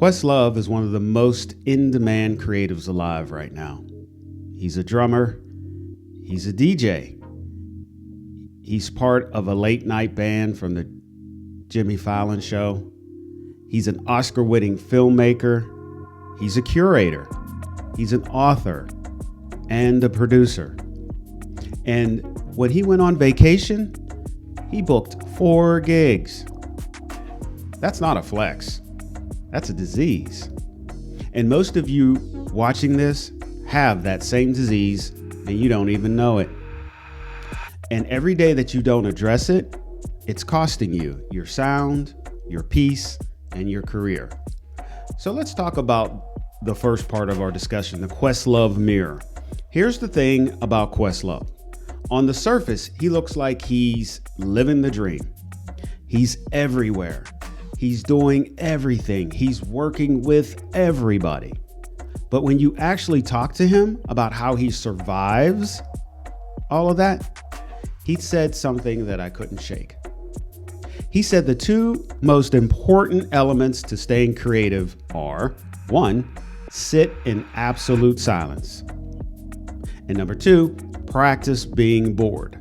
QuestLove is one of the most in-demand creatives alive right now. He's a drummer. He's a DJ. He's part of a late-night band from the Jimmy Fallon show. He's an Oscar-winning filmmaker. He's a curator. He's an author and a producer. And when he went on vacation, he booked 4 gigs. That's not a flex. That's a disease. And most of you watching this have that same disease and you don't even know it. And every day that you don't address it, it's costing you your sound, your peace, and your career. So let's talk about the first part of our discussion, the QuestLove Mirror. Here's the thing about QuestLove. On the surface, he looks like he's living the dream. He's everywhere. He's doing everything. He's working with everybody. But when you actually talk to him about how he survives all of that, he said something that I couldn't shake. He said the 2 most important elements to staying creative are, 1, sit in absolute silence. And number 2, practice being bored.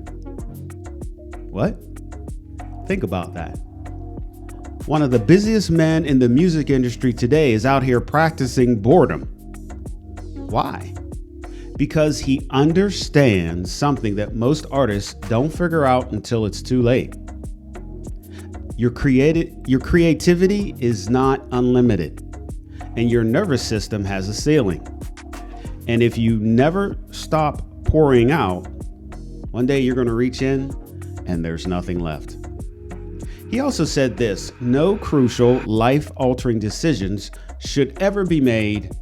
What? Think about that. One of the busiest men in the music industry today is out here practicing boredom. Why? Because he understands something that most artists don't figure out until it's too late. Your creativity is not unlimited, and your nervous system has a ceiling. And if you never stop pouring out, one day you're going to reach in and there's nothing left. He also said this: no crucial, life-altering decisions should ever be made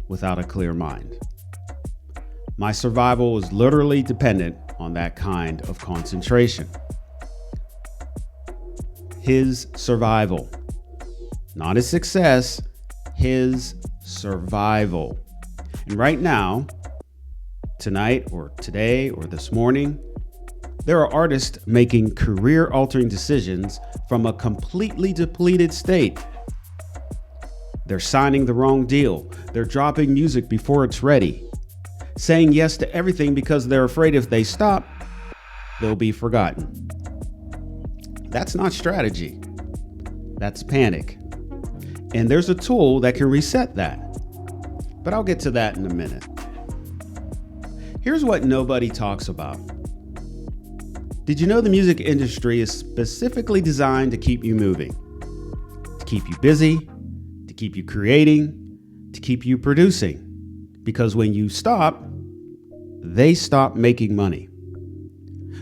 without a clear mind. My survival is literally dependent on that kind of concentration. His survival, not his success, his survival. And right now, tonight or today or this morning, there are artists making career-altering decisions from a completely depleted state. They're signing the wrong deal. They're dropping music before it's ready. Saying yes to everything because they're afraid if they stop, they'll be forgotten. That's not strategy. That's panic. And there's a tool that can reset that. But I'll get to that in a minute. Here's what nobody talks about. Did you know the music industry is specifically designed to keep you moving? To keep you busy, to keep you creating, to keep you producing. Because when you stop, they stop making money.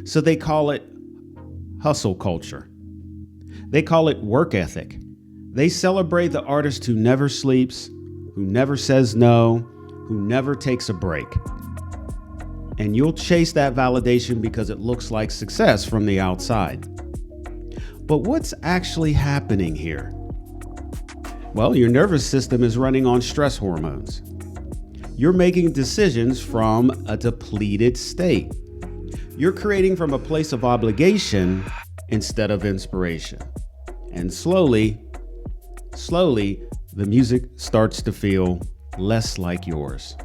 So they call it hustle culture. They call it work ethic. They celebrate the artist who never sleeps, who never says no, who never takes a break. And you'll chase that validation because it looks like success from the outside. But what's actually happening here? Well, your nervous system is running on stress hormones. You're making decisions from a depleted state. You're creating from a place of obligation instead of inspiration. And slowly, the music starts to feel less like yours.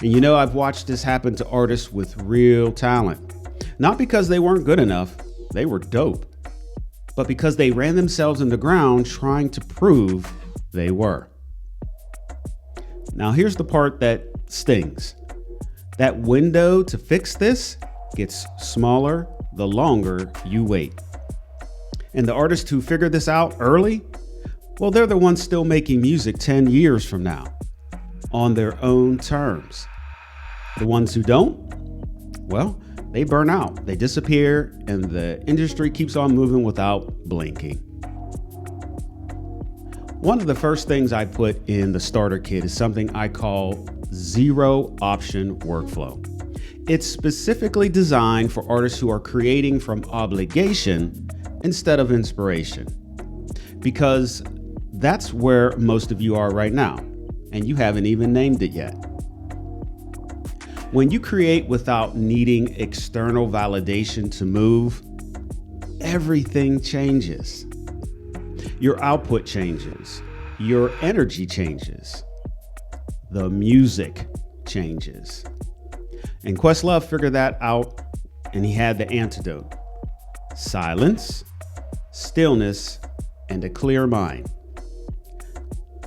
And you know, I've watched this happen to artists with real talent. Not because they weren't good enough, they were dope, but because they ran themselves in the ground trying to prove they were. Now here's the part that stings. That window to fix this gets smaller the longer you wait. And the artists who figured this out early, well, they're the ones still making music 10 years from now on their own terms. The ones who don't, well, they burn out, they disappear, and the industry keeps on moving without blinking. One of the first things I put in the starter kit is something I call zero option workflow. It's specifically designed for artists who are creating from obligation instead of inspiration, because that's where most of you are right now, and you haven't even named it yet. When you create without needing external validation to move, everything changes. Your output changes, your energy changes. The music changes. And QuestLove figured that out, and he had the antidote: silence, stillness, and a clear mind.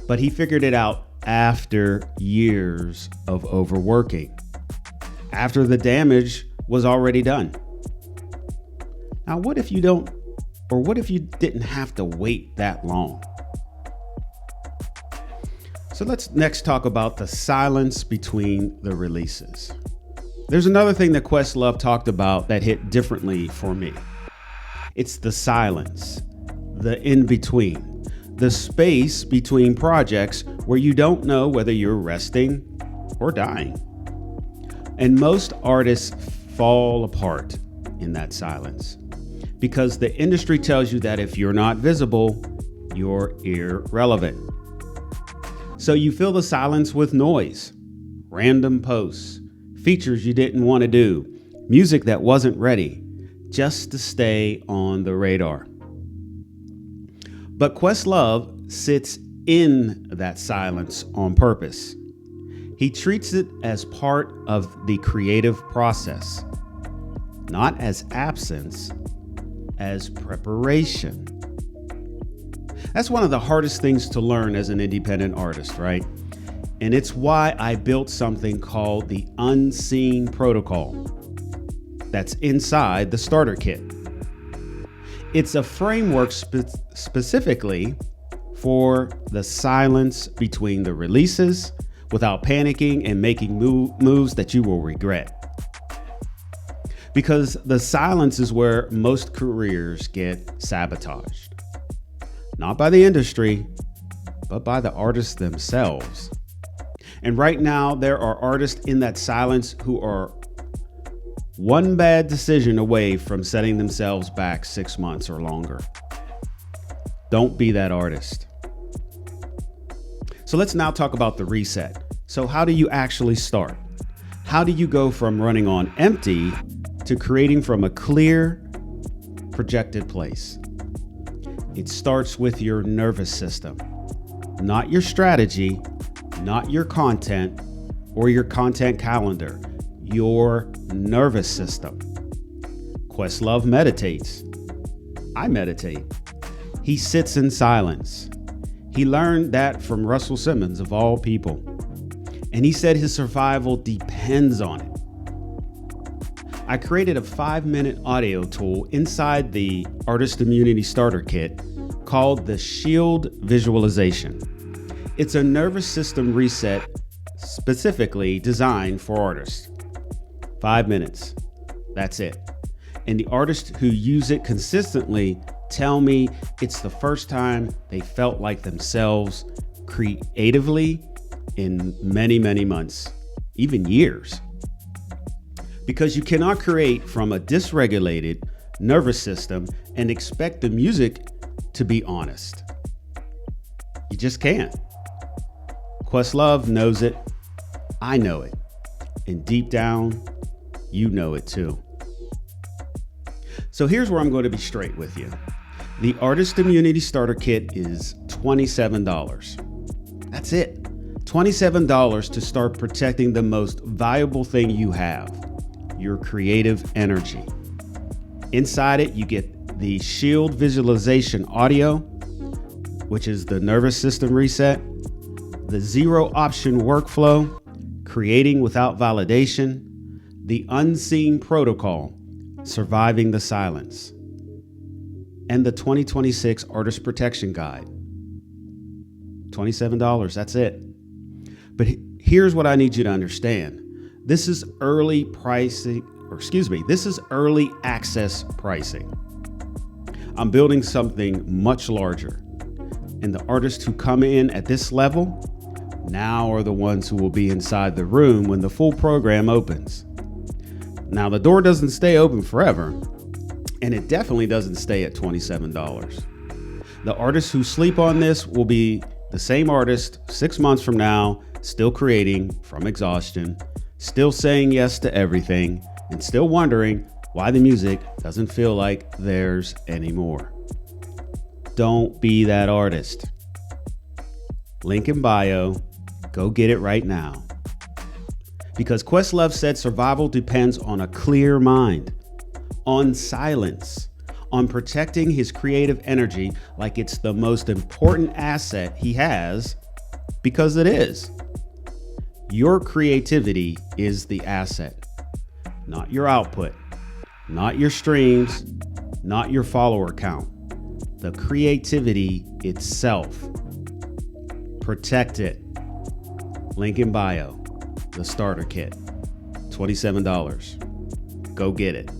But he figured it out after years of overworking, after the damage was already done. Now, what if you didn't have to wait that long? So let's next talk about the silence between the releases. There's another thing that QuestLove talked about that hit differently for me. It's the silence, the in-between, the space between projects where you don't know whether you're resting or dying. And most artists fall apart in that silence because the industry tells you that if you're not visible, you're irrelevant. So you fill the silence with noise, random posts, features you didn't want to do, music that wasn't ready, just to stay on the radar. But QuestLove sits in that silence on purpose. He treats it as part of the creative process, not as absence, as preparation. That's one of the hardest things to learn as an independent artist, right? And it's why I built something called the Unseen Protocol that's inside the starter kit. It's a framework specifically for the silence between the releases without panicking and making moves that you will regret. Because the silence is where most careers get sabotaged. Not by the industry, but by the artists themselves. And right now, there are artists in that silence who are one bad decision away from setting themselves back 6 months or longer. Don't be that artist. So let's now talk about the reset. So how do you actually start? How do you go from running on empty to creating from a clear, projected place? It starts with your nervous system, not your strategy, not your content or your content calendar, your nervous system. QuestLove meditates. I meditate. He sits in silence. He learned that from Russell Simmons, of all people. And he said his survival depends on it. I created a 5-minute audio tool inside the Artist Immunity Starter Kit called the Shield Visualization. It's a nervous system reset specifically designed for artists. 5 minutes. That's it. And the artists who use it consistently tell me it's the first time they felt like themselves creatively in many, many months, even years. Because you cannot create from a dysregulated nervous system and expect the music to be honest. You just can't. QuestLove knows it. I know it. And deep down, you know it too. So here's where I'm going to be straight with you. The Artist Immunity Starter Kit is $27. That's it. $27 to start protecting the most valuable thing you have, your creative energy. Inside it, you get the Shield Visualization audio, which is the nervous system reset, the zero option workflow, creating without validation, the Unseen Protocol, surviving the silence, and the 2026 Artist Protection Guide. $27, that's it. But here's what I need you to understand. This is early access pricing. I'm building something much larger. And the artists who come in at this level now are the ones who will be inside the room when the full program opens. Now, the door doesn't stay open forever, and it definitely doesn't stay at $27. The artists who sleep on this will be the same artist 6 months from now, still creating from exhaustion, still saying yes to everything, and still wondering why the music doesn't feel like theirs anymore. Don't be that artist. Link in bio. Go get it right now. Because QuestLove said survival depends on a clear mind, on silence, on protecting his creative energy like it's the most important asset he has, because it is. Your creativity is the asset, not your output, not your streams, not your follower count. The creativity itself. Protect it. Link in bio. The starter kit. $27. Go get it.